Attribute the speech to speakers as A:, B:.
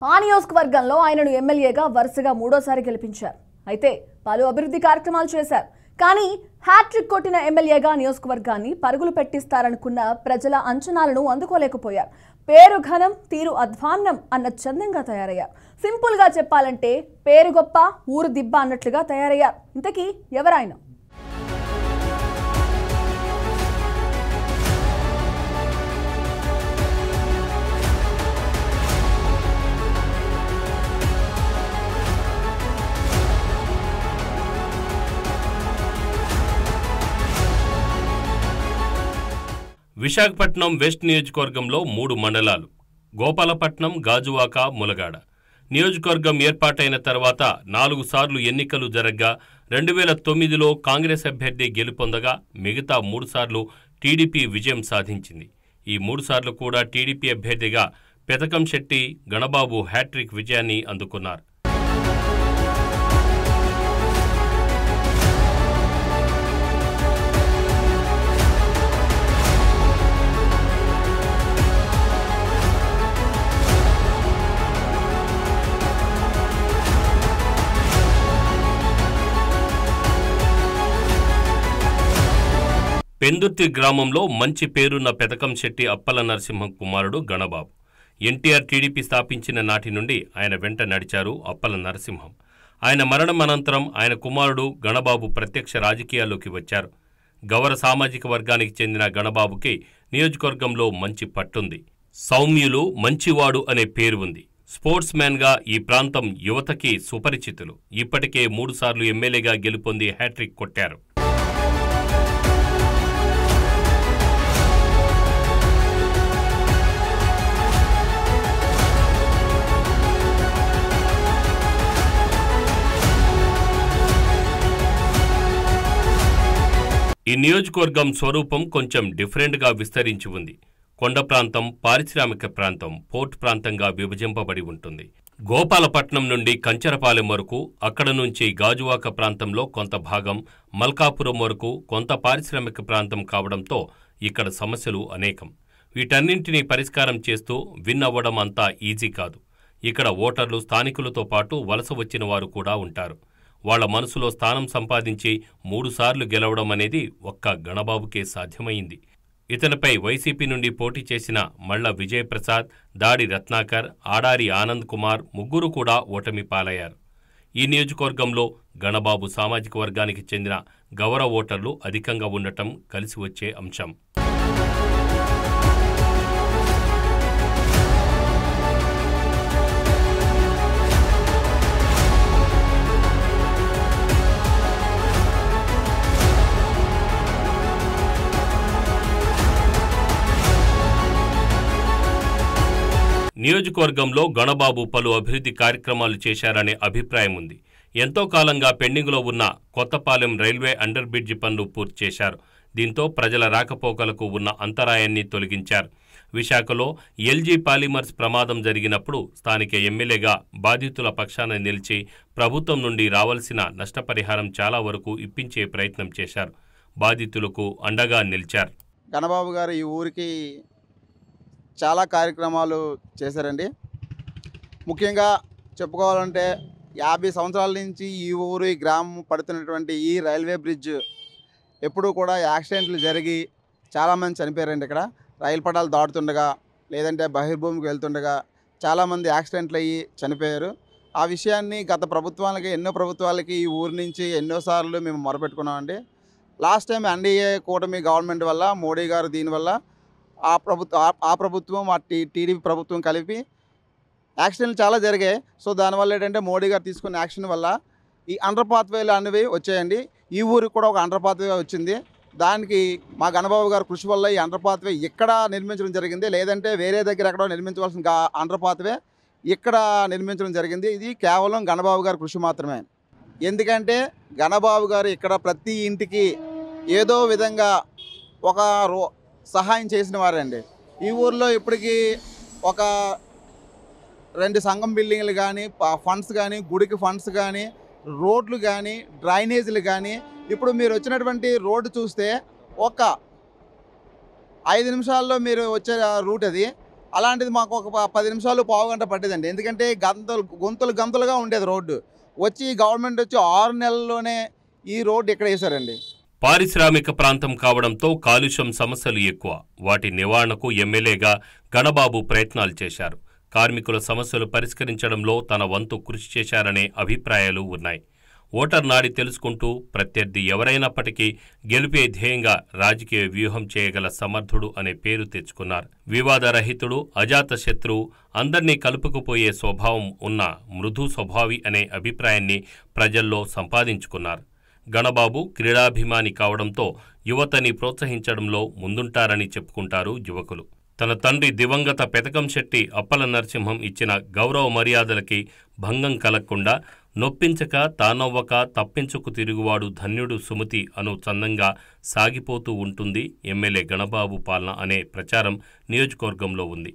A: ఆ నియోజకవర్గంలో ఆయనను ఎమ్మెల్యేగా వరుసగా మూడోసారి గెలిపించారు. అయితే పలు అభివృద్ధి కార్యక్రమాలు చేశారు. కానీ హ్యాట్రిక్ కొట్టిన ఎమ్మెల్యేగా నియోజకవర్గాన్ని పరుగులు పెట్టిస్తారనుకున్న ప్రజల అంచనాలను అందుకోలేకపోయారు. పేరు ఘనం, తీరు అధ్వాన్నం అన్న చందంగా తయారయ్యారు. సింపుల్ గా చెప్పాలంటే పేరు గొప్ప, ఊరు దిబ్బ అన్నట్లుగా తయారయ్యారు. ఇంతకీ ఎవరాయన?
B: విశాఖపట్నం వెస్ట్ నియోజకవర్గంలో 3 మండలాలు: గోపాలపట్నం, గాజువాక, ములగాడ. నియోజకవర్గం ఏర్పాటైన తర్వాత 4 సార్లు ఎన్నికలు జరగ్గా 2009లో కాంగ్రెస్ అభ్యర్థి గెలుపొందగా మిగతా 3 సార్లు టీడీపీ విజయం సాధించింది. ఈ 3 సార్లు కూడా టీడీపీ అభ్యర్థిగా పెతకంశెట్టి గణబాబు హ్యాట్రిక్ విజయాన్ని అందుకున్నారు. పెందుర్తి గ్రామంలో మంచి పేరున్న పెతకంశెట్టి అప్పల నరసింహం కుమారుడు గణబాబు. ఎన్టీఆర్ టీడీపీ స్థాపించిన నాటి నుండి ఆయన వెంట నడిచారు అప్పల నరసింహం. ఆయన మరణం అనంతరం ఆయన కుమారుడు గణబాబు ప్రత్యక్ష రాజకీయాల్లోకి వచ్చారు. గౌర సామాజిక వర్గానికి చెందిన గణబాబుకి నియోజకవర్గంలో మంచి పట్టుంది. సౌమ్యులు, మంచివాడు అనే పేరు ఉంది. స్పోర్ట్స్ మ్యాన్గా ఈ ప్రాంతం యువతకి సుపరిచితులు. ఇప్పటికే 3 సార్లు ఎమ్మెల్యేగా గెలుపొంది హ్యాట్రిక్ కొట్టారు. ఈ నియోజకవర్గం స్వరూపం కొంచెం డిఫరెంట్గా విస్తరించి ఉంది. కొండ ప్రాంతం, పారిశ్రామిక ప్రాంతం, పోర్ట్ ప్రాంతంగా విభజింపబడి ఉంటుంది. గోపాలపట్నం నుండి కంచరపాలెం వరకు, అక్కడ నుంచి గాజువాక ప్రాంతంలో కొంత భాగం, మల్కాపురం వరకు కొంత పారిశ్రామిక ప్రాంతం కావడంతో ఇక్కడ సమస్యలు అనేకం. వీటన్నింటినీ పరిష్కారం చేస్తూ విన్ అవ్వడం అంతా ఈజీ కాదు. ఇక్కడ ఓటర్లు స్థానికులతో పాటు వలస వచ్చిన వారు కూడా ఉంటారు. వాళ్ల మనసులో స్థానం సంపాదించి 3 సార్లు గెలవడం అనేది ఒక్క గణబాబుకే సాధ్యమైంది. ఇతనిపై వైసీపీ నుండి పోటీ చేసిన మళ్ల విజయప్రసాద్, దాడి రత్నాకర్, ఆడారి ఆనంద్ కుమార్ ముగ్గురు కూడా ఓటమి పాలయ్యారు. ఈ నియోజకవర్గంలో గణబాబు సామాజిక వర్గానికి చెందిన గౌర ఓటర్లు అధికంగా ఉండటం కలిసి వచ్చే అంశం. నియోజకవర్గంలో గణబాబు పలు అభివృద్ధి కార్యక్రమాలు చేశారనే అభిప్రాయం ఉంది. ఎంతో కాలంగా పెండింగ్లో ఉన్న కొత్తపాలెం రైల్వే అండర్ బ్రిడ్జి పనులు పూర్తి చేశారు. దీంతో ప్రజల రాకపోకలకు ఉన్న అంతరాయాన్ని తొలగించారు. విశాఖలో ఎల్జీ పాలిమర్స్ ప్రమాదం జరిగినప్పుడు స్థానిక ఎమ్మెల్యేగా బాధితుల పక్షాన నిలిచి ప్రభుత్వం నుండి రావాల్సిన నష్టపరిహారం చాలా వరకు ఇప్పించే ప్రయత్నం చేశారు. బాధితులకు అండగా నిలిచారు.
C: గణబాబు గారు ఈ ఊరికి చాలా కార్యక్రమాలు చేశారండి. ముఖ్యంగా చెప్పుకోవాలంటే 50 సంవత్సరాల నుంచి ఈ ఊరు, ఈ గ్రామం పడుతున్నటువంటి ఈ రైల్వే బ్రిడ్జ్ ఎప్పుడూ కూడా యాక్సిడెంట్లు జరిగి చాలామంది చనిపోయారండి. ఇక్కడ రైలు పట్టాలు దాటుతుండగా, లేదంటే బహిర్భూమికి వెళ్తుండగా చాలామంది యాక్సిడెంట్లు అయ్యి చనిపోయారు. ఆ విషయాన్ని గత ప్రభుత్వాలకి, ఎన్నో ప్రభుత్వాలకి ఈ ఊరి నుంచి ఎన్నోసార్లు మేము మొరపెట్టుకున్నామండి. లాస్ట్ టైం ఎన్డీఏ కూటమి గవర్నమెంట్ వల్ల, మోడీ గారు దీనివల్ల ఆ ప్రభుత్వం టీడీపీ ప్రభుత్వం కలిపి యాక్సిడెంట్లు చాలా జరిగాయి. సో దానివల్ల ఏంటంటే మోడీ గారు తీసుకున్న యాక్షన్ వల్ల ఈ అండర్ పాత్వేలు అనేవి వచ్చాయండి. ఈ ఊరికి కూడా ఒక అండర్ పాత్వే వచ్చింది. దానికి మా గణబాబు గారు కృషి వల్ల ఈ అండర్ పాత్వే ఇక్కడ నిర్మించడం జరిగింది. లేదంటే వేరే దగ్గర ఎక్కడో నిర్మించవలసిన అండర్ పాత్వే ఇక్కడ నిర్మించడం జరిగింది. ఇది కేవలం గణబాబు గారి కృషి మాత్రమే. ఎందుకంటే గణబాబు గారు ఇక్కడ ప్రతి ఇంటికి ఏదో విధంగా ఒక సహాయం చేసిన వారండి. ఈ ఊర్లో ఇప్పటికీ ఒక 2 సంఘం బిల్డింగ్లు కానీ, ఫండ్స్ కానీ, గుడికి ఫండ్స్ కానీ, రోడ్లు కానీ, డ్రైనేజీలు కానీ, ఇప్పుడు మీరు వచ్చినటువంటి రోడ్డు చూస్తే ఒక 5 నిమిషాల్లో మీరు వచ్చే రూట్ అది. అలాంటిది మాకు ఒక 10 నిమిషాలు పావుగంట పట్టేదండి. ఎందుకంటే గొంతులుగా ఉండేది రోడ్డు. వచ్చి గవర్నమెంట్ వచ్చి 6 నెలల్లోనే ఈ రోడ్డు ఇక్కడ వేశారండి.
B: పారిశ్రామిక ప్రాంతం కావడంతో కాలుష్యం సమస్యలు ఎక్కువ. వాటి నివారణకు ఎమ్మెల్యేగా గణబాబు ప్రయత్నాలు చేశారు. కార్మికుల సమస్యలు పరిష్కరించడంలో తన వంతు కృషి చేశారనే అభిప్రాయాలు ఉన్నాయి. ఓటర్ నాడి తెలుసుకుంటూ ప్రత్యర్థి ఎవరైనప్పటికీ గెలిపే ధ్యేయంగా రాజకీయ వ్యూహం చేయగల సమర్థుడు అనే పేరు తెచ్చుకున్నారు. వివాదరహితుడు, అజాతశత్రువు, అందర్నీ కలుపుకుపోయే స్వభావం ఉన్న మృదు స్వభావి అనే అభిప్రాయాన్ని ప్రజల్లో సంపాదించుకున్నారు. గణబాబు క్రీడాభిమాని కావడంతో యువతని ప్రోత్సహించడంలో ముందుంటారని చెప్పుకుంటారు యువకులు. తన తండ్రి దివంగత పెతకంశెట్టి అప్పల నరసింహం ఇచ్చిన గౌరవ మర్యాదలకి భంగం కలగకుండా నొప్పించక తానవ్వక తప్పించుకు తిరుగువాడు ధన్యుడు సుమతి అను చందంగా సాగిపోతూ ఉంటుంది ఎమ్మెల్యే గణబాబు పాలన అనే ప్రచారం నియోజకవర్గంలో ఉంది.